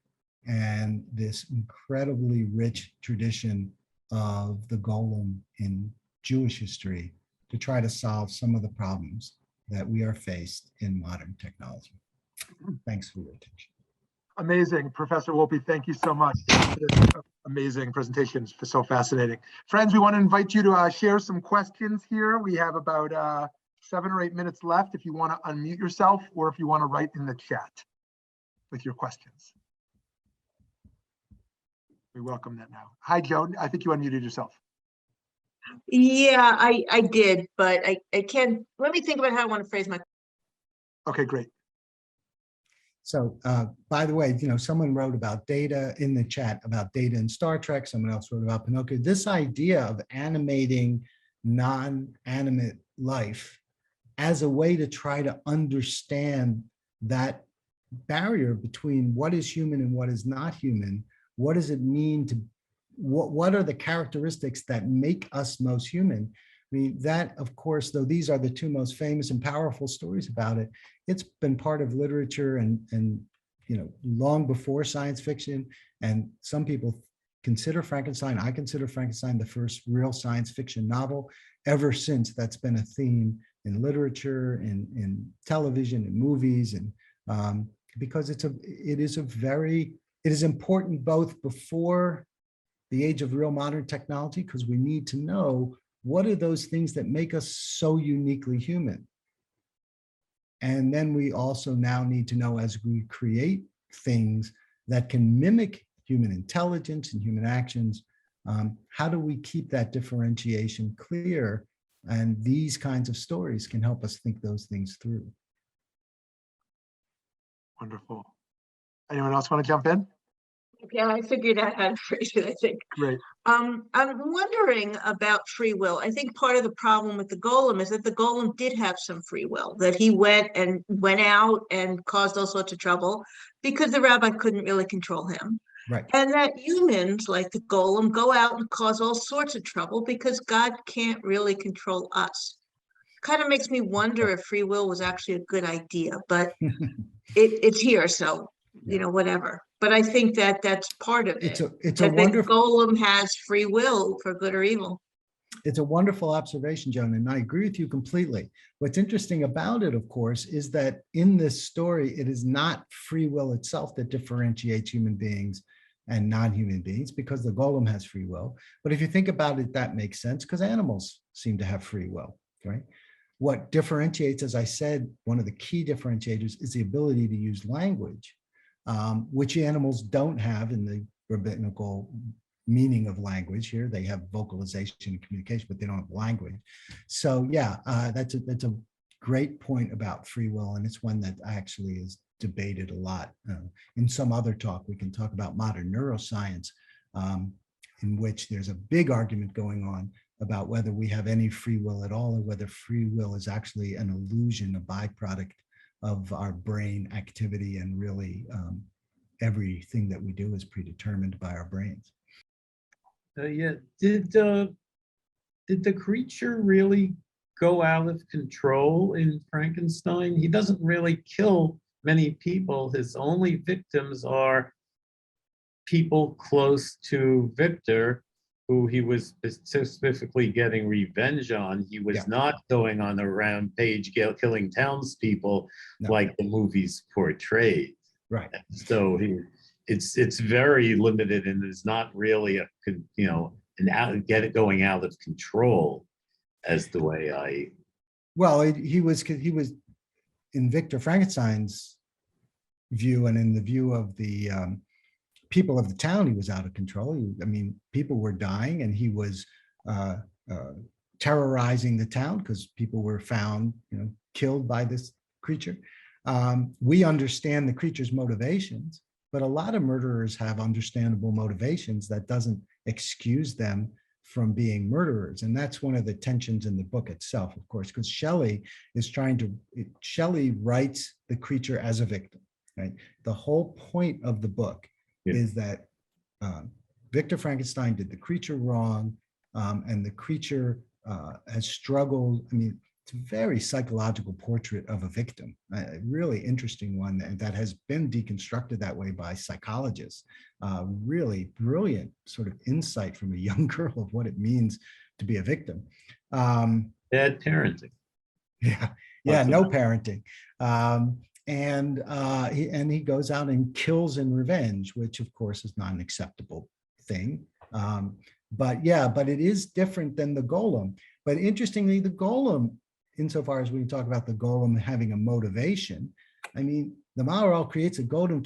and this incredibly rich tradition of the golem in Jewish history to try to solve some of the problems that we are faced in modern technology. Thanks for your attention. Amazing, Professor Wolpe, thank you so much for this amazing presentation. It's so fascinating. Friends, we want to invite you to share some questions here. We have about 7 or 8 minutes left if you want to unmute yourself, or if you want to write in the chat with your questions. We welcome that now. Hi, Joe. I think you unmuted yourself. Yeah, I did, but I can't. Let me think about how I want to phrase my. Okay, great. So by the way, someone wrote about data in the chat, about data in Star Trek. Someone else wrote about Pinocchio. This idea of animating non-animate life as a way to try to understand that barrier between what is human and what is not human. What does it mean to, what are the characteristics that make us most human? I mean, that, of course, though these are the two most famous and powerful stories about it, it's been part of literature and long before science fiction. And some people consider Frankenstein, I consider Frankenstein the first real science fiction novel. Ever since, that's been a theme in literature, in television, in movies, and because it is important both before the age of real modern technology, because we need to know what are those things that make us so uniquely human. And then we also now need to know, as we create things that can mimic human intelligence and human actions, How do we keep that differentiation clear? And these kinds of stories can help us think those things through. Wonderful. Anyone else want to jump in? Yeah, I figured out how to phrase it, I think. Great. I'm wondering about free will. I think part of the problem with the golem is that the golem did have some free will, that he went out and caused all sorts of trouble because the rabbi couldn't really control him. Right. And that humans like the golem go out and cause all sorts of trouble because God can't really control us. Kind of makes me wonder if free will was actually a good idea, but it's here, so whatever. But I think that that's part of it. It's a wonderful golem has free will for good or evil. It's a wonderful observation, Joan, and I agree with you completely. What's interesting about it, of course, is that in this story, it is not free will itself that differentiates human beings and non-human beings, because the golem has free will. But if you think about it, that makes sense, because animals seem to have free will, right? What differentiates, as I said, one of the key differentiators is the ability to use language, which animals don't have in the rabbinical meaning of language. Here they have vocalization and communication, but they don't have language. So yeah, that's a great point about free will, and it's one that actually is debated a lot. In some other talk, we can talk about modern neuroscience, in which there's a big argument going on about whether we have any free will at all, or whether free will is actually an illusion, a byproduct of our brain activity, and really everything that we do is predetermined by our brains. Yeah, did the creature really go out of control in Frankenstein? He doesn't really kill many people. His only victims are people close to Victor, who he was specifically getting revenge on. He was not going on a rampage killing townspeople like the movies portrayed. Right. So it's very limited, and is not really going out of control as the way I. Well, he was in Victor Frankenstein's view, and in the view of the people of the town, he was out of control. I mean, people were dying, and he was terrorizing the town because people were found, killed by this creature. We understand the creature's motivations, but a lot of murderers have understandable motivations. That doesn't excuse them from being murderers. And that's one of the tensions in the book itself, of course, because Shelley writes the creature as a victim, right? The whole point of the book is that Victor Frankenstein did the creature wrong, and the creature has struggled. I mean, it's a very psychological portrait of a victim, a really interesting one that has been deconstructed that way by psychologists. Really brilliant sort of insight from a young girl of what it means to be a victim. Bad parenting. Yeah, no parenting. And he goes out and kills in revenge, which of course is not an acceptable thing. But it is different than the golem. But interestingly, the golem, insofar as we talk about the golem having a motivation, I mean, the Maharal creates a golem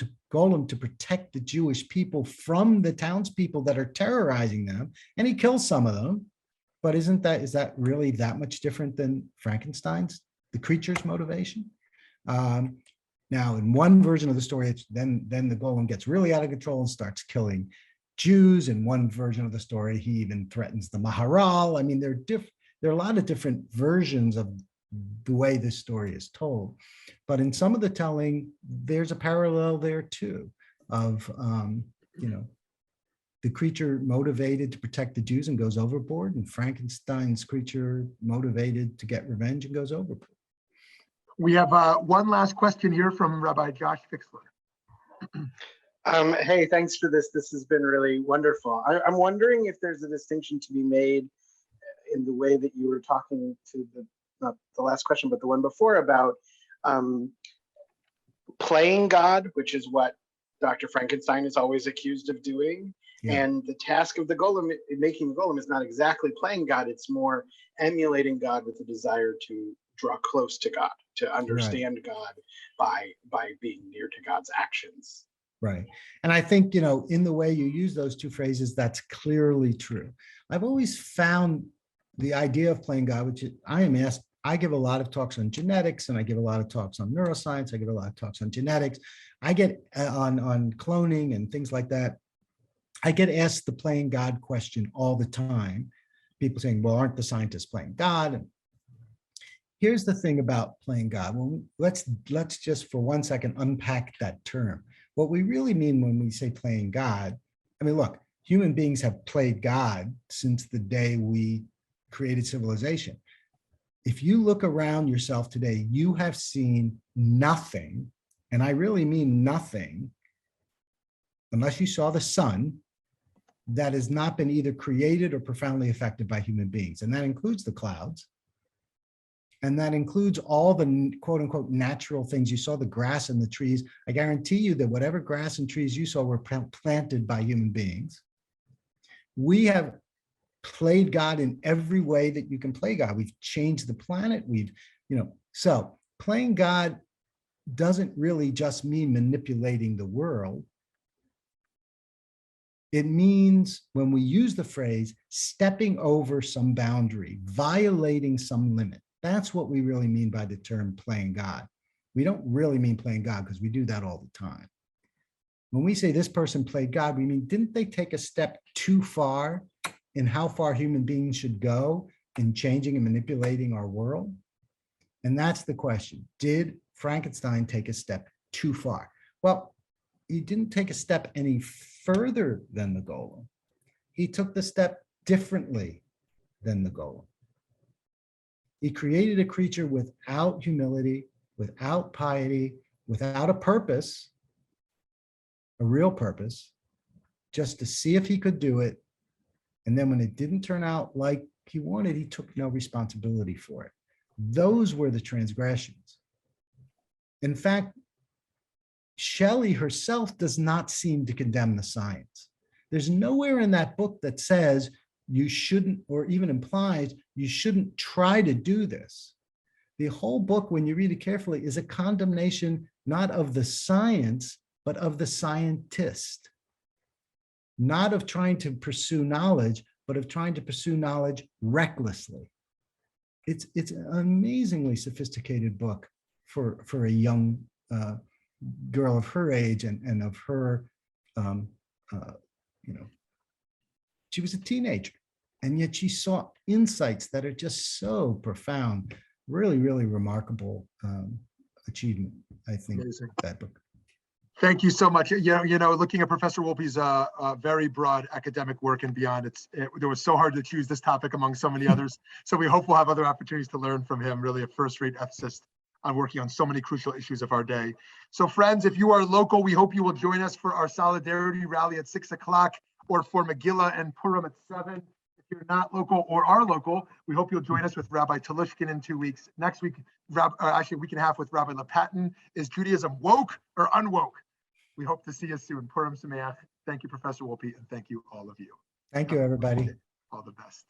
to protect the Jewish people from the townspeople that are terrorizing them, and he kills some of them. But is that really that much different than Frankenstein's, the creature's motivation? Now, in one version of the story, it's then the golem gets really out of control and starts killing Jews. In one version of the story, he even threatens the Maharal. I mean, there are a lot of different versions of the way this story is told. But in some of the telling, there's a parallel there too, of the creature motivated to protect the Jews and goes overboard, and Frankenstein's creature motivated to get revenge and goes overboard. We have one last question here from Rabbi Josh Fixler. Hey, thanks for this. This has been really wonderful. I'm wondering if there's a distinction to be made in the way that you were talking to not the last question, but the one before, about playing God, which is what Dr. Frankenstein is always accused of doing. Yeah. And the task of the golem, making the golem, is not exactly playing God. It's more emulating God with a desire to draw close to God, to understand God by being near to God's actions. Right. And I think, in the way you use those two phrases, that's clearly true. I've always found the idea of playing God, which I give a lot of talks on genetics, and I give a lot of talks on neuroscience. I give a lot of talks on genetics. I get on cloning and things like that. I get asked the playing God question all the time. People saying, well, aren't the scientists playing God? And here's the thing about playing God. Well, let's just for 1 second unpack that term. What we really mean when we say playing God, I mean, look, human beings have played God since the day we created civilization. If you look around yourself today, you have seen nothing, and I really mean nothing, unless you saw the sun, that has not been either created or profoundly affected by human beings. And that includes the clouds. And that includes all the quote unquote natural things. You saw the grass and the trees. I guarantee you that whatever grass and trees you saw were planted by human beings. We have played God in every way that you can play God. We've changed the planet. So playing God doesn't really just mean manipulating the world. It means, when we use the phrase, stepping over some boundary, violating some limit. That's what we really mean by the term playing God. We don't really mean playing God because we do that all the time. When we say this person played God, we mean, didn't they take a step too far in how far human beings should go in changing and manipulating our world? And that's the question. Did Frankenstein take a step too far? Well, he didn't take a step any further than the Golem. He took the step differently than the Golem. He created a creature without humility, without piety, without a purpose, a real purpose, just to see if he could do it. And then when it didn't turn out like he wanted, he took no responsibility for it. Those were the transgressions. In fact, Shelley herself does not seem to condemn the science. There's nowhere in that book that says you shouldn't, or even implies you shouldn't try to do this. The whole book, when you read it carefully, is a condemnation not of the science, but of the scientist. Not of trying to pursue knowledge, but of trying to pursue knowledge recklessly. It's an amazingly sophisticated book for a young girl of her age and of her, she was a teenager, and yet she saw insights that are just so profound. Really, really remarkable achievement, I think. Amazing. That book. Thank you so much. Looking at Professor Wolpe's very broad academic work and beyond, it was so hard to choose this topic among so many others. So we hope we'll have other opportunities to learn from him. Really a first-rate ethicist on working on so many crucial issues of our day. So friends, if you are local, we hope you will join us for our solidarity rally at 6 o'clock or for Megillah and Purim at 7. If you're not local or are local, we hope you'll join us with Rabbi Talushkin in 2 weeks. Next week, actually a week and a half with Rabbi Lepatin. Is Judaism woke or unwoke? We hope to see you soon. Purim Sameach. Thank you, Professor Wolpe, and thank you, all of you. Thank you, everybody. All the best.